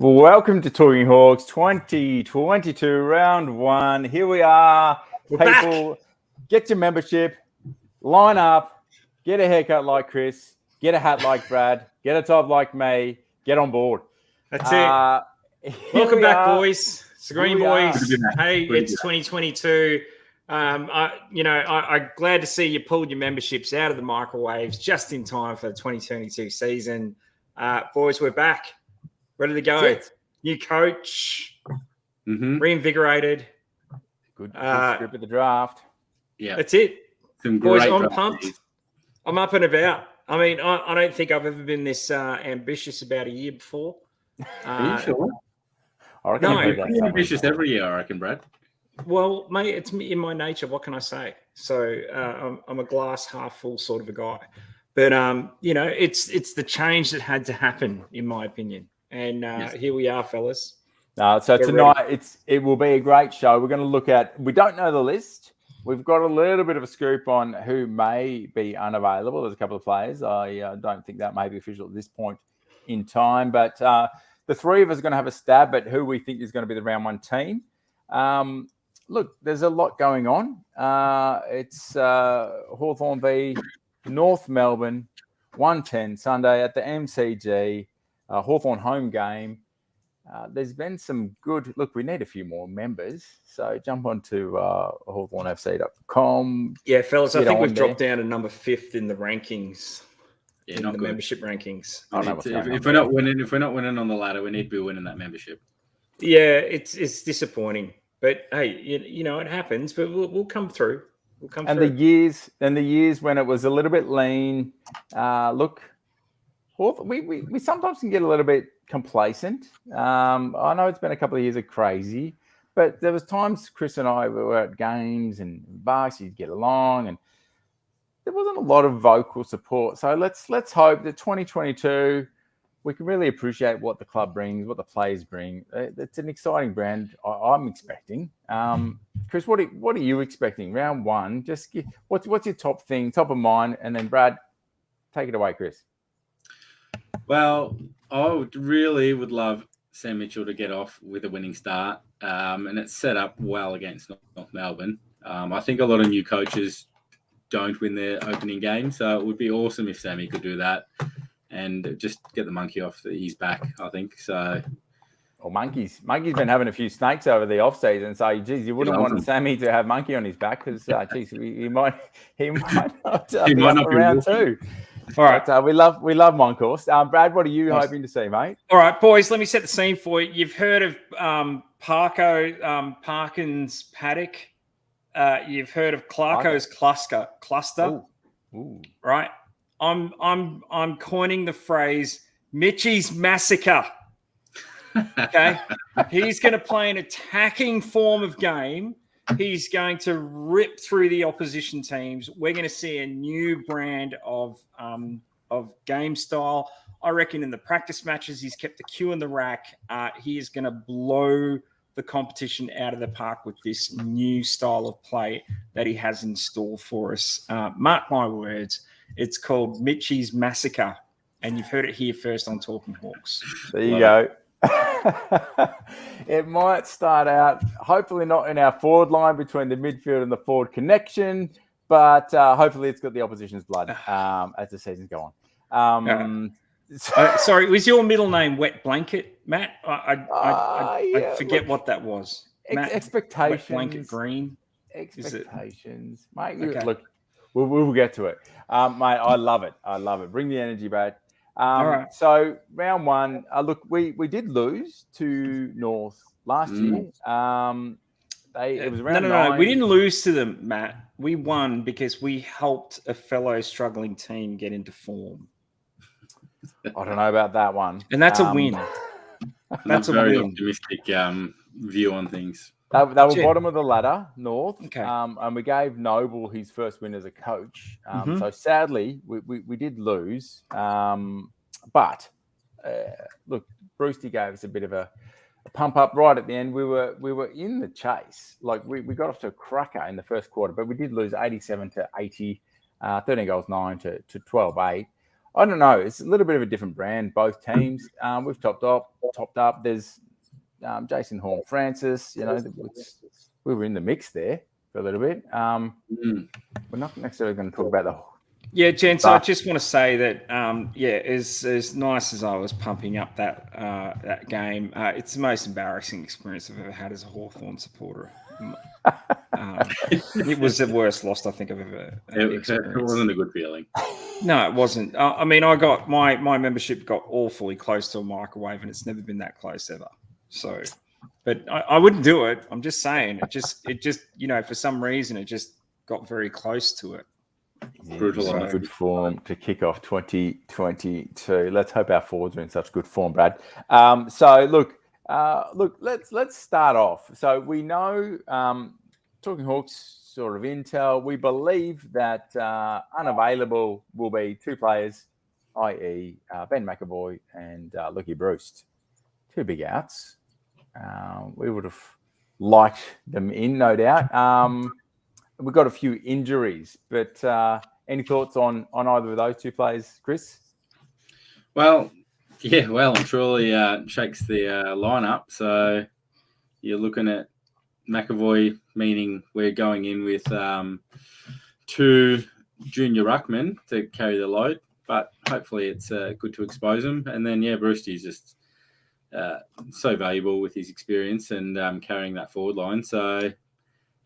Welcome to Talking Hawks 2022 round one. Here we are. We're People, get your membership, line up, get a haircut like Chris, get a hat like Brad, get a top like me, get on board. That's it. Welcome back, boys. It's the Green Boys. Hey, it's 2022. I'm glad to see you pulled your memberships out of the microwaves just in time for the 2022 season. Boys, we're back. Ready to go. New coach. Reinvigorated. Good script of the draft. Yeah. That's it. Boys, I'm pumped. I'm up and about. I mean, I don't think I've ever been this ambitious about a year before. Are you sure? I reckon you're pretty ambitious every year, I reckon, Brad. Well, mate, it's in my nature. What can I say? So I'm a glass half full sort of a guy. But, it's the change that had to happen, in my opinion. And Here we are, fellas. So tonight it will be a great show. We're going to look at, we don't know the list. We've got a little bit of a scoop on who may be unavailable. There's a couple of players. I don't think that may be official at this point in time. But the three of us are going to have a stab at who we think is going to be the round one team. Look, there's a lot going on. It's Hawthorn v North Melbourne, 1:10 Sunday at the MCG. Hawthorn home game. There's been some good... Look, we need a few more members. So jump on to hawthornfc.com. Yeah, fellas, I think we've dropped down to number 5th in the rankings. Yeah, in the membership rankings. If we're not winning on the ladder, we need to be winning that membership. Yeah, it's disappointing. But hey, it happens, but we'll come through. The years when it was a little bit lean, look, we sometimes can get a little bit complacent. I know it's been a couple of years of crazy, but there was times Chris and I were at games and Barks, you'd get along, and there wasn't a lot of vocal support. So let's hope that 2022 we can really appreciate what the club brings, what the players bring. It's an exciting brand. I'm expecting. Chris, what are you expecting? Round one, what's your top thing, top of mind, and then Brad, take it away, Chris. Well, I would love Sam Mitchell to get off with a winning start, and it's set up well against North Melbourne. I think a lot of new coaches don't win their opening game, so it would be awesome if Sammy could do that and just get the monkey off his back, I think. So, well, Monkey's been having a few snakes over the off season, so geez, you wouldn't want Sammy to have Monkey on his back because he might not be around too. All right, we love Moncourse. Brad, what are you hoping to see, mate? All right, boys, let me set the scene for you. You've heard of Parkin's paddock. You've heard of Clarko's cluster. Ooh. Right? I'm coining the phrase Mitchie's massacre. Okay, he's going to play an attacking form of game. He's going to rip through the opposition teams. We're going to see a new brand of game style. I reckon in the practice matches, he's kept the queue in the rack. He is going to blow the competition out of the park with this new style of play that he has in store for us. Mark my words, it's called Mitchie's Massacre, and you've heard it here first on Talking Hawks. There you go. It might start out, hopefully not in our forward line between the midfield and the forward connection, but hopefully it's got the opposition's blood as the season's go on. Sorry, was your middle name Wet Blanket, Matt? I forget what that was. Matt, expectations. Wet Blanket Green. Expectations. Mate, okay. Look, we'll get to it. Mate, I love it. Bring the energy back. All right. So round one, look, we did lose to North last year. It was round 9. No. We didn't lose to them, Matt. We won because we helped a fellow struggling team get into form. I don't know about that one. And that's a win. That's a very optimistic view on things. They were bottom of the ladder, North. Okay. And we gave Noble his first win as a coach. So sadly, we did lose. But look, Brewsty gave us a bit of a pump up right at the end. We were in the chase. Like we got off to a cracker in the first quarter, but we did lose 87-80, 13 goals 9 to 12-8. I don't know. It's a little bit of a different brand, both teams. We've topped up. There's Jason Horn-Francis. We were in the mix there for a little bit. We're not necessarily going to talk about the. Yeah, gents, I just want to say that, as nice as I was pumping up that game, it's the most embarrassing experience I've ever had as a Hawthorn supporter. It was the worst loss I think I've ever experienced. It wasn't a good feeling. No, it wasn't. I mean, I got my membership got awfully close to a microwave, and it's never been that close ever. So, but I wouldn't do it. I'm just saying, it just for some reason, it just got very close to it. Brutal. Good form to kick off 2022. Let's hope our forwards are in such good form, Brad. Look, let's start off. So we know, Talking Hawks sort of intel, we believe that unavailable will be two players, i.e. Ben McAvoy and Lukey Bruce. Two big outs. We would have liked them in, no doubt. We've got a few injuries, but any thoughts on either of those two players, Chris? Well and truly shakes the lineup. So you're looking at McAvoy, meaning we're going in with two junior ruckmen to carry the load, but hopefully it's good to expose them. And then, Brewsty's just so valuable with his experience and carrying that forward line. So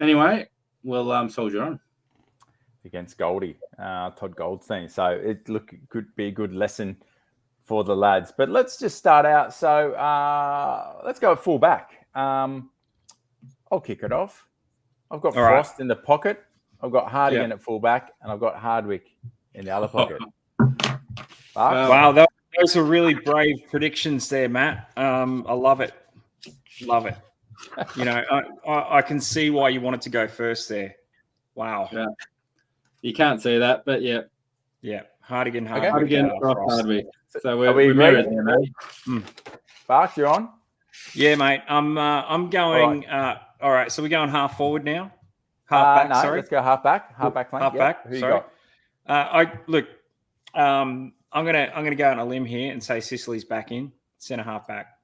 anyway, we'll soldier on. Against Goldie, Todd Goldstein. So it could be a good lesson for the lads. But let's just start out. So let's go at full back. I'll kick it off. I've got Frost in the pocket. I've got Hardigan at full back, and I've got Hardwick in the other pocket. Wow, those are really brave predictions there, Matt. I love it. Love it. I can see why you wanted to go first there. Wow. Yeah. You can't see that, but yeah. Yeah. Hardigan, Hardwick. So we're married there, mate. Barks, you on? Yeah, mate. I'm going. All right. So we're going half forward now. Half back. No, sorry. Let's go half back. Half back. Half back. Who sorry. you got? I'm gonna go on a limb here and say Sicily's back in centre half back.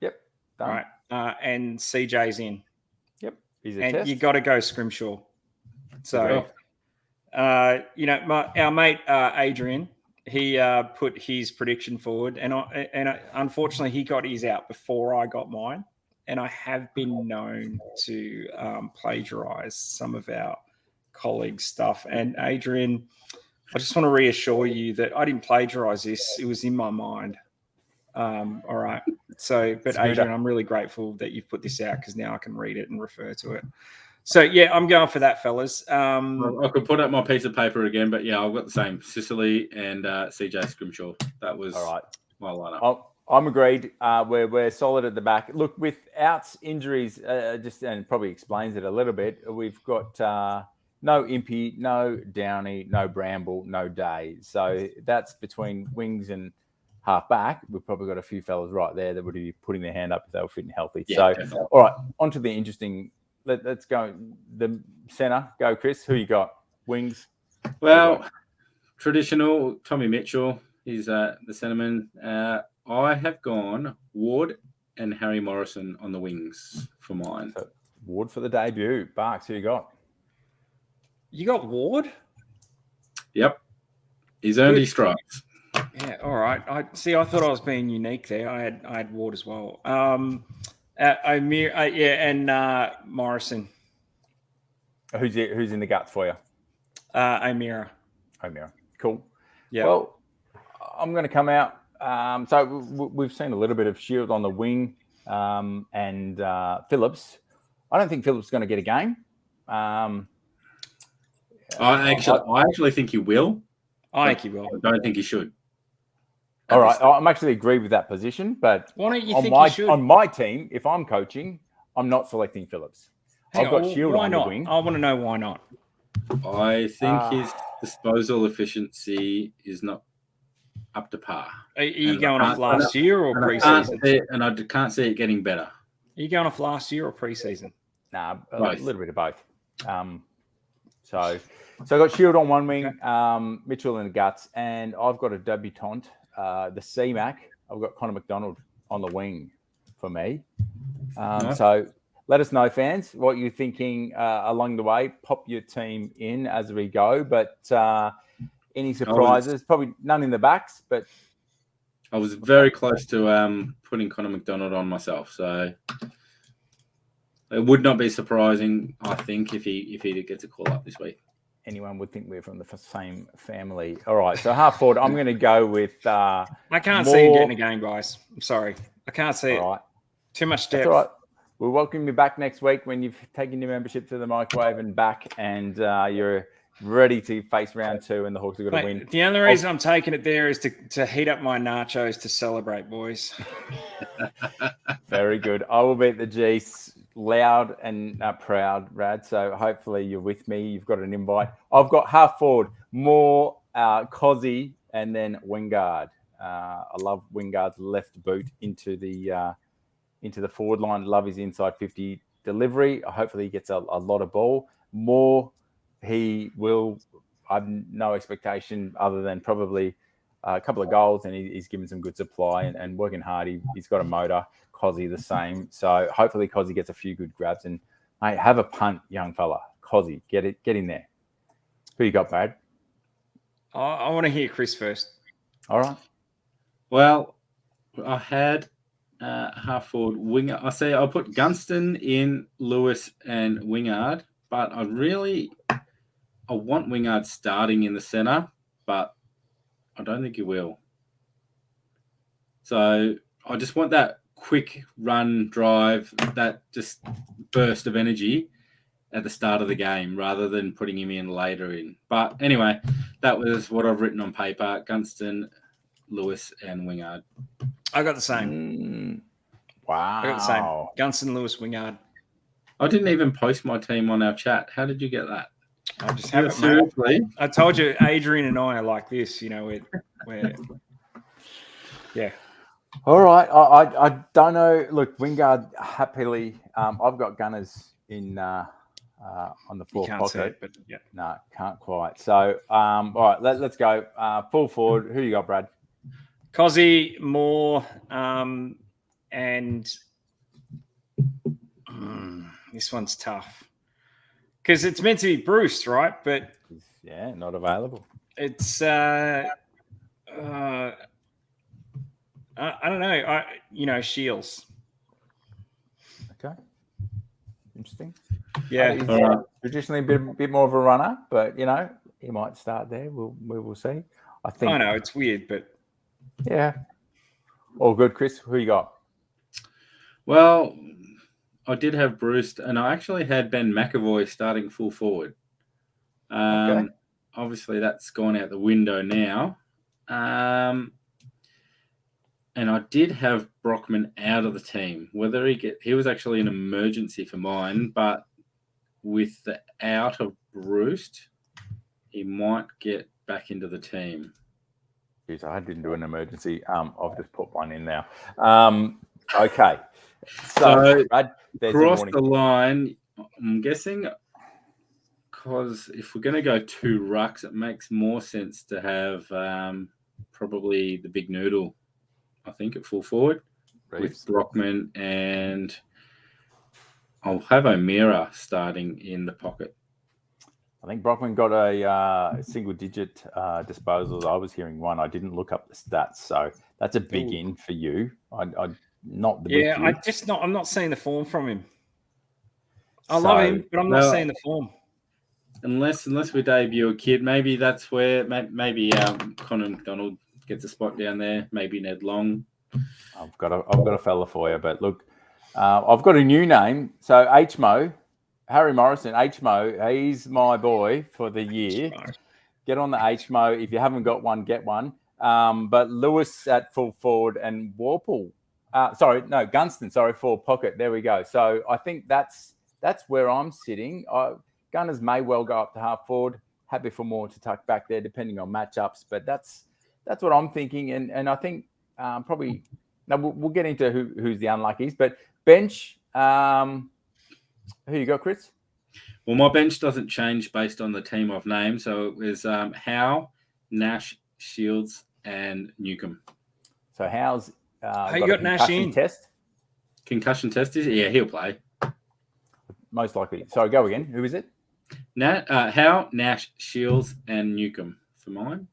Yep. Done. All right. And CJ's in. Yep. He's a and test. You got to go Scrimshaw. So, our mate Adrian, he put his prediction forward, and unfortunately he got his out before I got mine. And I have been known to plagiarize some of our colleagues' stuff. And Adrian, I just want to reassure you that I didn't plagiarize this; it was in my mind. All right. So, but Adrian, I'm really grateful that you've put this out because now I can read it and refer to it. So, I'm going for that, fellas. I could put up my piece of paper again, but I've got the same. Sicily and CJ Scrimshaw. That was all right. My lineup. I'm agreed. We're solid at the back. Look, with outs, injuries, and probably explains it a little bit. We've got no Impey, no Downey, no Bramble, no Day. So that's between wings and half back. We've probably got a few fellas right there that would be putting their hand up if they were fit and healthy. Yeah, definitely. All right, on to the interesting. Let's go. The centre. Go, Chris. Who you got? Wings. Well, traditional Tommy Mitchell. He's the centreman. I have gone Ward and Harry Morrison on the wings for mine. So, Ward for the debut. Barks, who you got? You got Ward? Yep. He's earned his stripes. Yeah, all right. I thought I was being unique there. I had Ward as well. And Morrison. Who's in the guts for you? O'Meara. Cool. Yeah. Well, I'm going to come out. So we've seen a little bit of Shield on the wing and Phillips. I don't think Phillips is going to get a game. I actually think he will. I think he will. I don't think he should. All right. I'm actually agree with that position, but why don't you think he should? On my team, if I'm coaching, I'm not selecting Phillips. I've got Shield on the wing. I want to know why not. I think his disposal efficiency is not up to par. Are you going off last year or pre-season? I can't see it getting better. Are you going off last year or pre-season? Nah, a little bit of both. So I got Shield on one wing, Mitchell in the guts, and I've got a debutant, the C-Mac. I've got Connor McDonald on the wing for me. Nice. So let us know, fans, what you're thinking along the way. Pop your team in as we go, but any surprises? Probably none in the backs, but I was very close to putting Connor McDonald on myself, so it would not be surprising, I think, if he gets a call up this week. Anyone would think we're from the same family. All right, so half forward, I'm going to go with. I can't see him getting a game, guys. I'm sorry, I can't see it. Right. Too much That's depth. all right. We'll welcome you back next week when you've taken your membership to the microwave and back, and you're ready to face round 2, and the Hawks have got to win. The only reason I'm taking it there is to heat up my nachos to celebrate, boys. Very good. I will beat the G's loud and proud, Rad. So hopefully you're with me. You've got an invite. I've got half forward, more Cozzy, and then Wingard. I love Wingard's left boot into the forward line. Love his inside 50 delivery. Hopefully he gets a lot of ball. More he will. I've no expectation other than probably a couple of goals, and he's given some good supply and working hard. He's got a motor. Cozzy the same. So hopefully Cozzy gets a few good grabs, and mate, have a punt, young fella. Cozzy, get in there. Who you got, Brad? I want to hear Chris first. All right. Well, I had half forward winger. I'll put Gunston in, Lewis and Wingard, but I want Wingard starting in the centre, but I don't think he will. So I just want that quick run drive, that just burst of energy at the start of the game rather than putting him in later in. But anyway, that was what I've written on paper. Gunston, Lewis and Wingard. I got the same. Wow. I got the same. Gunston, Lewis, Wingard. I didn't even post my team on our chat. How did you get that? I just have it, seriously. I told you, Adrian and I are like this. You know, we're yeah. All right. I don't know. Look, Wingard happily. I've got Gunners in on the fourth pocket. See it, but yeah. No, can't quite. So, all right, let's go. Full forward. Who you got, Brad? Cozzy, Moore, and this one's tough because it's meant to be Bruce, right? But yeah, not available. It's I don't know. Shields. Okay, interesting. Yeah, he's traditionally a bit more of a runner, but he might start there. We will see. I think. I know it's weird, but yeah, all good. Chris, who you got? Well, I did have Bruce, and I actually had Ben McAvoy starting full forward. Okay. Obviously, that's gone out the window now. And I did have Brockman out of the team. He was actually an emergency for mine, but with the out of Bruce, he might get back into the team. Jeez, I didn't do an emergency. I've just put one in now. Okay. So Brad, cross the line, I'm guessing, because if we're going to go 2 rucks, it makes more sense to have probably the big noodle, I think, at full forward with Brockman, and I'll have O'Meara starting in the pocket. I think Brockman got a single-digit disposals. I was hearing one. I didn't look up the stats, so that's a big in for you. Not the yeah. I'm not seeing the form from him. I love him, but I'm not seeing the form. Unless we debut a kid, maybe that's where maybe Connor McDonald gets a spot down there. Maybe Ned Long. I've got a fella for you, but look, I've got a new name. So HMO, Harry Morrison, HMO. He's my boy for the year. Get on the HMO. If you haven't got one, get one. But Lewis at full forward and Warple. Gunston. Forward pocket. There we go. So I think that's where I'm sitting. Gunners may well go up to half forward. Happy for more to tuck back there, depending on matchups. But that's what I'm thinking. And I think probably now we'll get into who's the unluckies. But bench. Who you got, Chris? Well, my bench doesn't change based on the team I've named. So it was Howe, Nash, Shields, and Newcomb. So how's you got Nash in? Test? Concussion test is yeah, he'll play. Most likely. Sorry, go again. Who is it? Howe, Nash, Shields, and Newcomb for mine.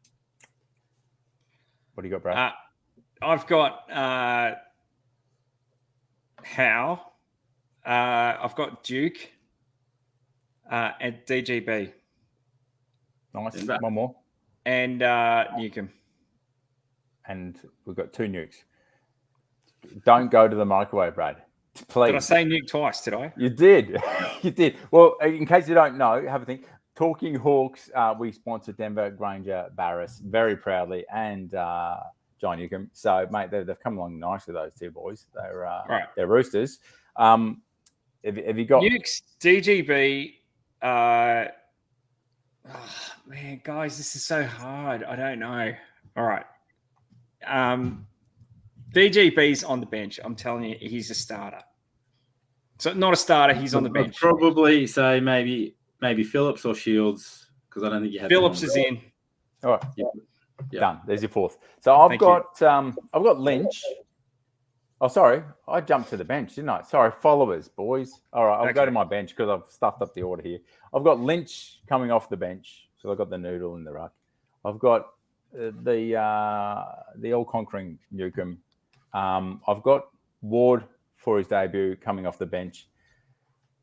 What do you got, Brad? I've got Howe. I've got Duke and DGB. Nice. One more. And Newcomb. And we've got 2 nukes. Don't go to the microwave, Brad. Please. Did I say nuke twice? Did I? You did. You did. Well, in case you don't know, have a think. Talking Hawks, we sponsor Denver, Granger, Barris very proudly, and John Newcomb. So, mate, they've come along nicely, those 2 boys. They're roosters. Have you got Nukes, DGB? Man, guys, this is so hard. I don't know. All right. DGB's on the bench. I'm telling you, he's a starter. So not a starter. He's on the bench. I'd probably say maybe Phillips or Shields because I don't think you have Phillips is in. All right. Yep. Done. There's your 4th. So I've got Lynch. Oh, sorry. I jumped to the bench, didn't I? Sorry, followers, boys. All right, I'll go to my bench because I've stuffed up the order here. I've got Lynch coming off the bench. So I've got the noodle in the ruck. I've got the all-conquering Newcomb. I've got Ward for his debut coming off the bench.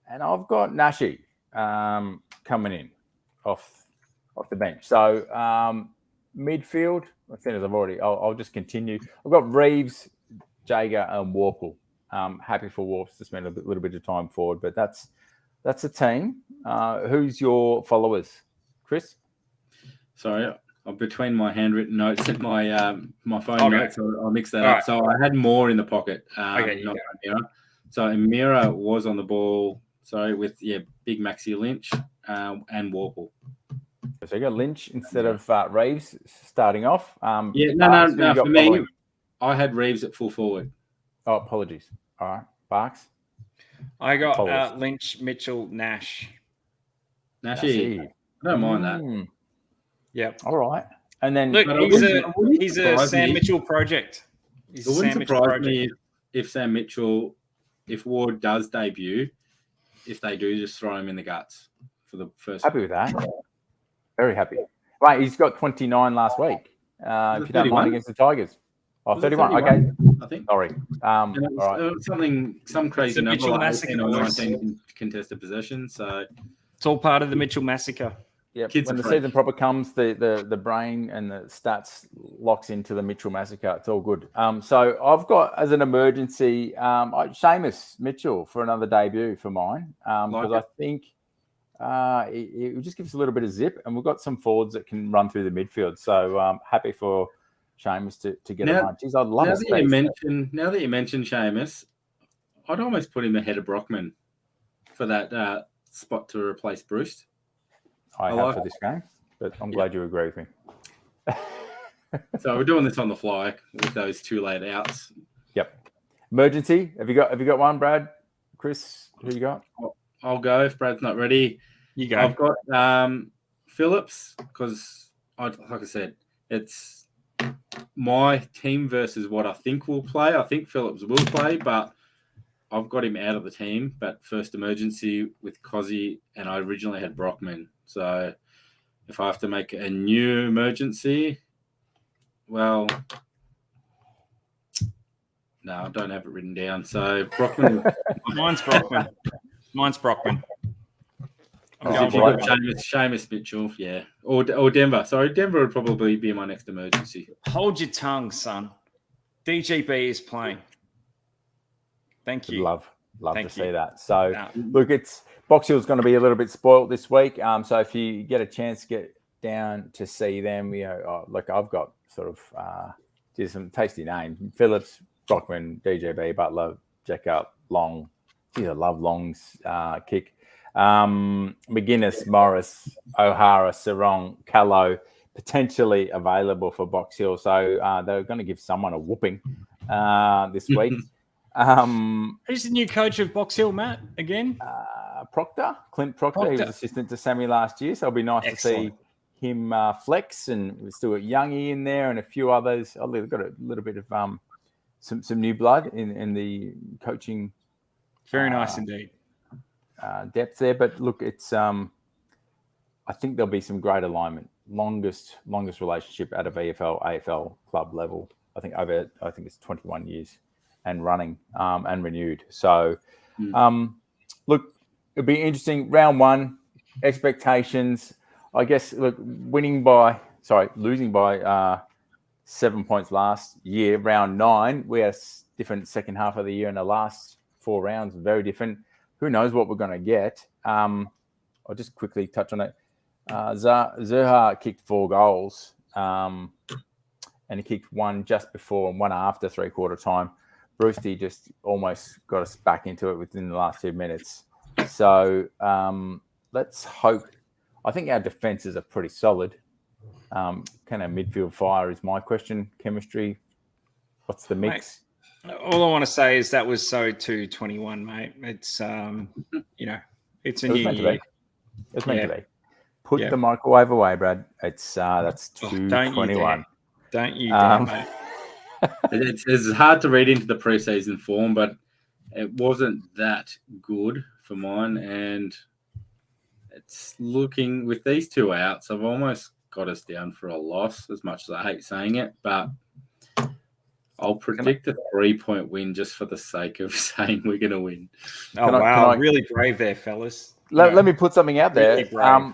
And I've got Nashi coming in off the bench. So midfield, I think I'll just continue. I've got Reeves, Jager, and Warple. Happy for Warps to spend a little bit of time forward, but that's a team. Who's your followers, Chris? Sorry, I'm between my handwritten notes and my phone notes. I'll mix that up. Right. So I had more in the pocket. Not Amira. So Amira was on the ball. Sorry, with Big Maxi Lynch and Warple. So you got Lynch instead of Reeves starting off. No. For me, I had Reeves at full forward. Oh, apologies. All right, Barks. I got Lynch, Mitchell, Nash. Nashy. I don't mind that. Yep. All right. And then look, he's a Sam Mitchell project. It wouldn't surprise me if Sam Mitchell, if Ward does debut, if they do just throw him in the guts for the first. Happy with that. Very happy. Right, he's got 29 last week. If you don't mind, against the Tigers. Oh, 31. Okay. I think. Sorry. All right. Some crazy number, Mitchell like massacre, 18 or 19 contested possession. So it's all part of the Mitchell massacre. Yeah, when the season proper comes, the brain and the stats locks into the Mitchell massacre. It's all good. So I've got as an emergency, Seamus Mitchell for another debut for mine because I think it just gives a little bit of zip, and we've got some forwards that can run through the midfield. So happy for Seamus to get a run. Jeez, I'd love now that you mentioned Seamus, I'd almost put him ahead of Brockman for that spot to replace Bruce. I have for this game, but I'm glad you agree with me. So we're doing this on the fly with those 2 laid outs. Yep. Emergency. Have you got one, Brad? Chris, who you got? I'll go if Brad's not ready. You go. I've got Phillips because, like I said, it's my team versus what I think will play. I think Phillips will play, but I've got him out of the team. But first emergency with Cozzy, and I originally had Brockman. So if I have to make a new emergency, well, no, I don't have it written down. So Brockman. Mine's Brockman. I'm going for Seamus Mitchell, yeah. Or Denver. Sorry, Denver would probably be my next emergency. Hold your tongue, son. DGB is playing. Thank you. Love to see that. So, look, Box Hill's going to be a little bit spoilt this week. So if you get a chance to get down to see them, look, I've got sort of just some tasty names. Phillips, Brockman, DGB, Butler, Jacob, Long. Geez, I love Long's kick. McGuinness, Morris, O'Hara, Sarong, Callow, potentially available for Box Hill. So they're going to give someone a whooping this week. Who's the new coach of Box Hill, Matt, again? Clint Proctor. He was assistant to Sammy last year, so it'll be nice to see him flex. And we've still got Youngie in there and a few others. Oh, we've got a little bit of some new blood in the coaching. Very nice indeed. Depth there, but look, it's I think there'll be some great alignment. Longest relationship out of EFL, AFL club level. I think it's 21 years and running and renewed. So, look, it'll be interesting. Round 1, expectations. I guess look, losing by 7 points last year. Round 9, we had a different second half of the year, and the last 4 rounds very different. Who knows what we're going to get? I'll just quickly touch on it. Zerha kicked 4 goals, and he kicked one just before and one after 3/4 time. Brewsty just almost got us back into it within the last 2 minutes. So let's hope. I think our defences are pretty solid. Can our midfield fire is my question. Chemistry, what's the mix? Mate, all I want to say is that was so 221, mate. It's it's a new year. It's meant to be. Put the microwave away, Brad. It's that's 221. Don't you dare, mate. It's hard to read into the preseason form, but it wasn't that good for mine. And it's looking, with these 2 outs, I've almost got us down for a loss, as much as I hate saying it. But I'll predict a 3-point win just for the sake of saying we're going to win. Oh, wow. Really brave there, fellas. Let me put something out there. Really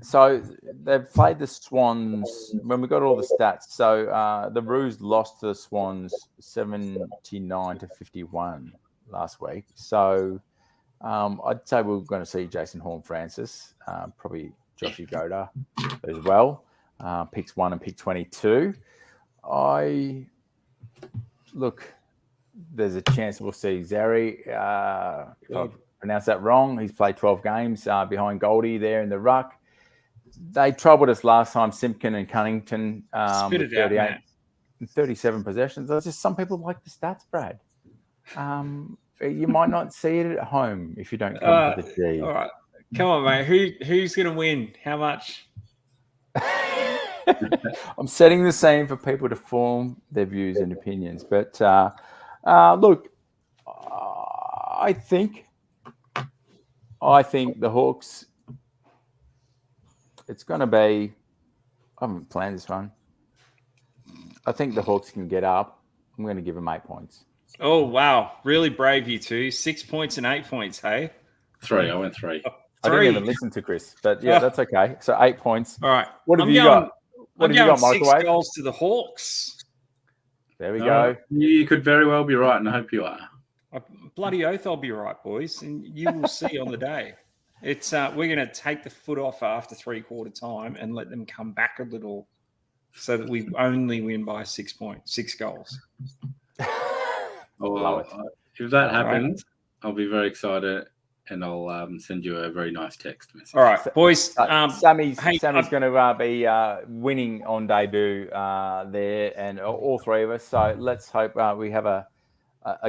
so they've played the Swans when we got all the stats. So the Roos lost to the Swans 79-51 last week. So I'd say we're going to see Jason Horne-Francis, probably Joshy Goda as well. Picks 1 and pick 22. Look, there's a chance we'll see Zeri. If I pronounce that wrong, he's played 12 games behind Goldie there in the ruck. They troubled us last time, Simpkin and Cunnington. Spit it out, man. 37 possessions. There's just some people like the stats, Brad. You might not see it at home if you don't come to the G. All right. Come on, mate. Who's going to win? How much? I'm setting the scene for people to form their views and opinions. But look, I think the Hawks, it's going to be, I haven't planned this one. I think the Hawks can get up. I'm going to give them 8 points. Oh, wow. Really brave, you two. 6 points and 8 points, hey? 3. I went 3. I didn't even listen to Chris, but yeah, that's okay. So 8 points. All right. What have you got? What have you got, Microwave? 6 goals to the Hawks. There we go. You could very well be right, and I hope you are. Bloody oath, I'll be right, boys, and you will see on the day. It's we're going to take the foot off after 3/4 time and let them come back a little, so that we only win by 6 goals. If that happens, I'll be very excited, and I'll send you a very nice text message. All right, boys. Sammy's going to be winning on debut there, and all 3 of us. So let's hope we have a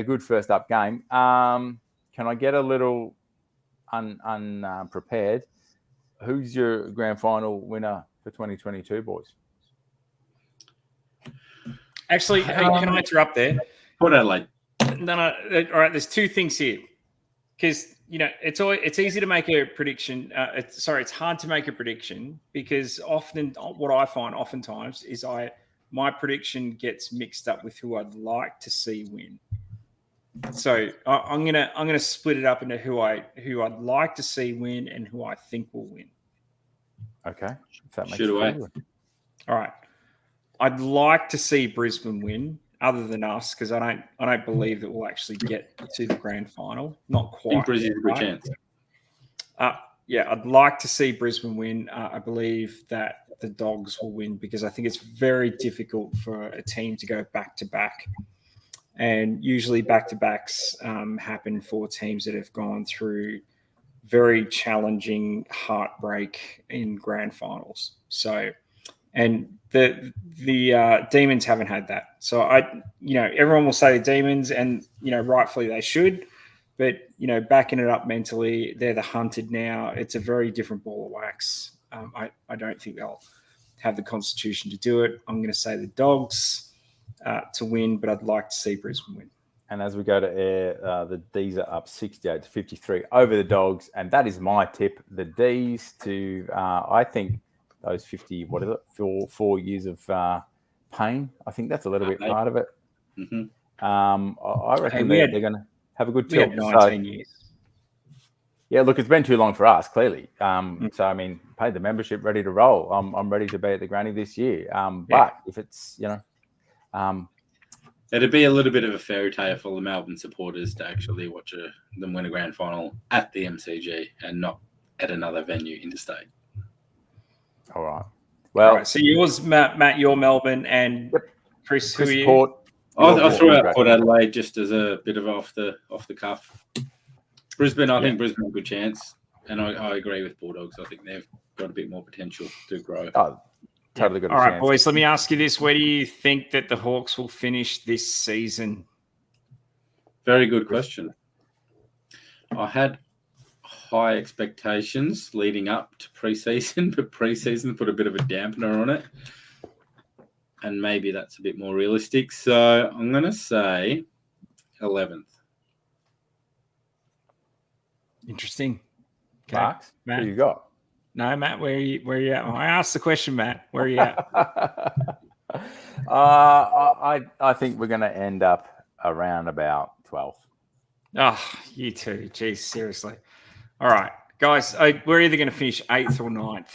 good first up game. Can I get a little unprepared? Who's your grand final winner for 2022, boys? Actually, hey, can I interrupt there? Port Adelaide. No. All right, there's 2 things here, because it's easy to make a prediction. It's hard to make a prediction, because often what I find oftentimes is my prediction gets mixed up with who I'd like to see win. So I'm gonna split it up into who I'd like to see win and who I think will win. Okay, if that makes sense. All right, I'd like to see Brisbane win, other than us, because I don't believe that we'll actually get to the grand final. Not quite. I think Brisbane's a good chance. Yeah, I'd like to see Brisbane win. I believe that the Dogs will win, because I think it's very difficult for a team to go back to back. And usually back-to-backs happen for teams that have gone through very challenging heartbreak in grand finals. So, and the Demons haven't had that. So everyone will say the Demons, and rightfully they should. But, backing it up mentally, they're the hunted now. It's a very different ball of wax. I don't think they'll have the constitution to do it. I'm going to say the Dogs to win, but I'd like to see Brisbane win. And as we go to air, the D's are up 68-53 over the Dogs. And that is my tip. The D's to, I think, those 4 years of pain. I think that's a little bit part of it. Mm-hmm. I reckon they're going to have a good tilt. We had 19 years. Yeah, look, it's been too long for us, clearly. So, I mean, paid the membership, ready to roll. I'm ready to be at the granny this year. But if it's, it'd be a little bit of a fairy tale for the Melbourne supporters to actually watch them win a grand final at the MCG and not at another venue interstate. All right. Well, so yours, Matt, you're Melbourne, and Chris, who are you? Port. I threw out Port Adelaide just as a bit of off the cuff. Brisbane, I think Brisbane have a good chance, and I agree with Bulldogs. I think they've got a bit more potential to grow. Oh, totally good. All right, boys, let me ask you this. Where do you think that the Hawks will finish this season? Very good question. I had high expectations leading up to pre-season, but pre-season put a bit of a dampener on it. And maybe that's a bit more realistic. So I'm going to say 11th. Interesting. Okay. Marks, Matt, who you got? No, Matt, where are you at? I asked the question, Matt. Where are you at? I think we're going to end up around about 12th. Oh, you too. Jeez, seriously. All right, guys, we're either going to finish 8th or 9th.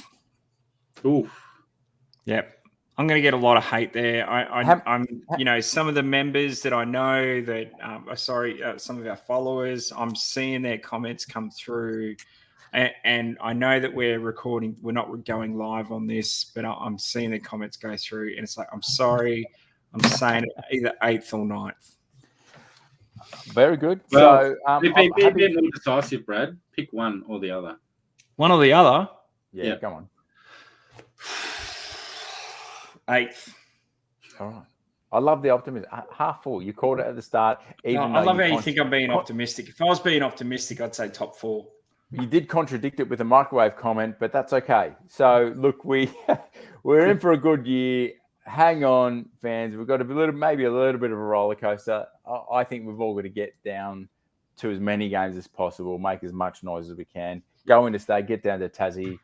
Ooh. Yep. I'm going to get a lot of hate there. I'm, some of the members that I know that, some of our followers, I'm seeing their comments come through, and I know that we're recording. We're not going live on this, but I'm seeing their comments go through, and it's like, I'm sorry, I'm saying either 8th or 9th. Very good. Well, so, be a bit more decisive, Brad. Pick one or the other. One or the other? Yeah. Go on. 8th. All right. I love the optimism. Half full. You called it at the start. I love how you think I'm being optimistic. If I was being optimistic, I'd say top 4. You did contradict it with a microwave comment, but that's okay. So, look, we're in for a good year. Hang on, fans. We've got maybe a little bit of a roller coaster. I think we've all got to get down to as many games as possible, make as much noise as we can, go into state, get down to Tassie.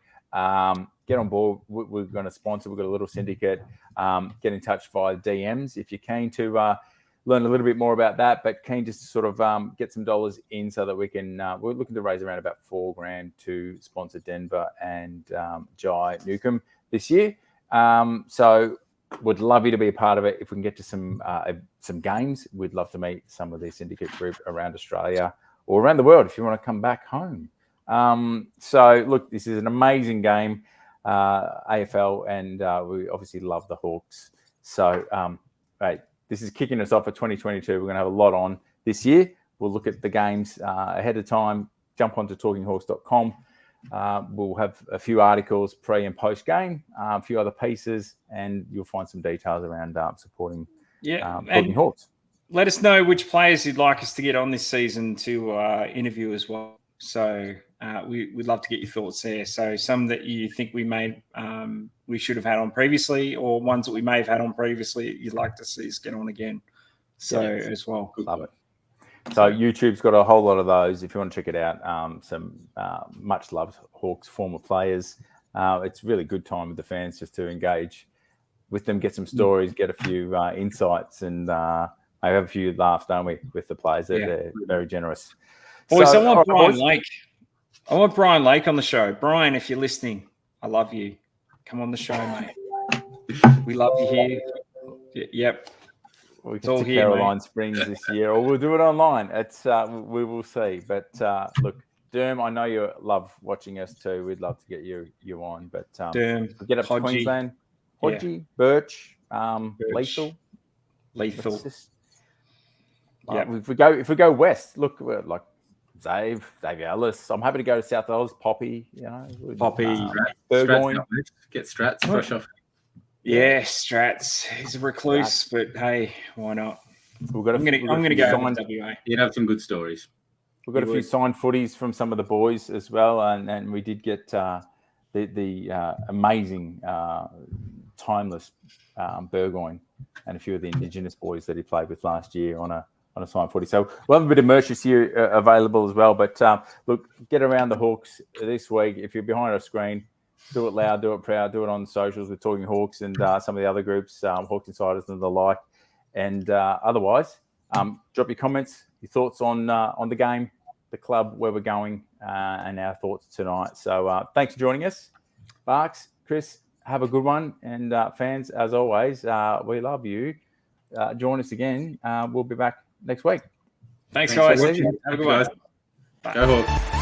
Get on board. We're going to sponsor. We've got a little syndicate. Get in touch via DMs if you're keen to learn a little bit more about that, but keen just to sort of get some dollars in so that we can. We're looking to raise around about $4,000 to sponsor Denver and Jai Newcomb this year. So would love you to be a part of it. If we can get to some games, we'd love to meet some of the syndicate group around Australia or around the world if you want to come back home. So look, this is an amazing game, AFL, and we obviously love the Hawks. So, this is kicking us off for 2022. We're going to have a lot on this year. We'll look at the games ahead of time. Jump onto talkinghawks.com. We'll have a few articles pre and post game, a few other pieces, and you'll find some details around supporting Talking Hawks. Let us know which players you'd like us to get on this season to interview as well. So we'd love to get your thoughts there. So some that you think we should have had on previously, or ones that we may have had on previously you'd like to see us get on again. So as well. Love it. So YouTube's got a whole lot of those. If you want to check it out, some much loved Hawks former players. It's really good time with the fans just to engage with them, get some stories, get a few insights, and I have a few laughs, don't we, with the players? They're very generous. Boys, I want Brian Lake. I want Brian Lake on the show. Brian, if you're listening, I love you. Come on the show, mate. We love you here. Yep. We can to Caroline Springs this year, or we'll do it online. It's we will see. But look, Derm, I know you love watching us too. We'd love to get you on. But Derm, get up to Queensland. Hodgie, Birch, Lethal. Yeah. If we go west, look, we're like Xavier Ellis. I'm happy to go to South Oz. Poppy, Poppy, Burgoyne. Get Strats fresh off. Yeah, Strats. He's a recluse, but hey, why not? I'm gonna go to WA. You'd have some good stories. We've got a few signed footies from some of the boys as well, and we did get the amazing, timeless Burgoyne and a few of the Indigenous boys that he played with last year on a signed footy. So we'll have a bit of merch this year available as well. But look, get around the Hawks this week. If you're behind a screen, do it loud, do it proud, do it on the socials with Talking Hawks and some of the other groups, Hawks Insiders and the like. And otherwise, drop your comments, your thoughts on the game, the club, where we're going, and our thoughts tonight. So thanks for joining us. Barks, Chris, have a good one. And fans, as always, we love you. Join us again. We'll be back next week. Thanks guys. Have a good one. Go Hawks.